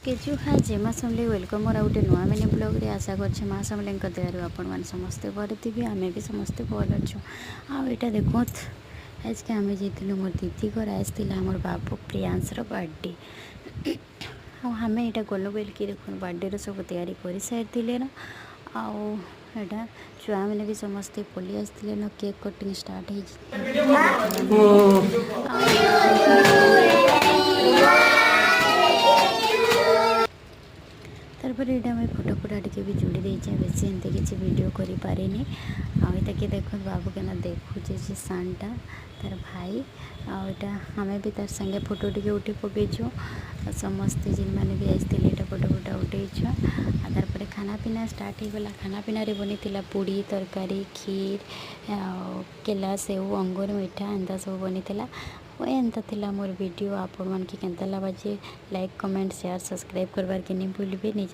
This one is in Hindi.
केजु हाय जय माँ समलेई वेलकम और गोटे नुआ मिनी ब्लॉग रे आशा करछे माँ समलेई दयारु आपण मैंने समस्ते भल थी आमे भी समस्ते भल अच्छु। आईटा देखो आज के आम जाइलु मोर दीदी घर आसला मोर बाबू प्रियांश बर्थडे आम यहाँ गलु बोल कि देख बर्थडे सब तैयारी कर सारी ना आटा छुआ मैंने भी समस्ते पलि आसते न केक कटिंग स्टार्ट तारपर यहाँ मुझे फोटो फोटा टी भी जोड़ी देचे बेसी एमती किसी वीडियो कर पारे आटा कि देख बाबू के देखुचे से सानटा तार भाई आटा आम भी तार संगे फोटो टी उठे पकईचु समस्ते जिन मैंने भी आसते फोटो फोटा उठेचु तार खाना पीना स्टार्ट हो गला। खाना पीना बनी पूड़ी तरकारी खीर केला सेव अंगूर मिठा एंता सब बनी एंता थिला मोर वीडियो आपण मन के केंता लगा जे लाइक कमेंट शेयर सब्सक्राइब करबार के नहीं भूलिए।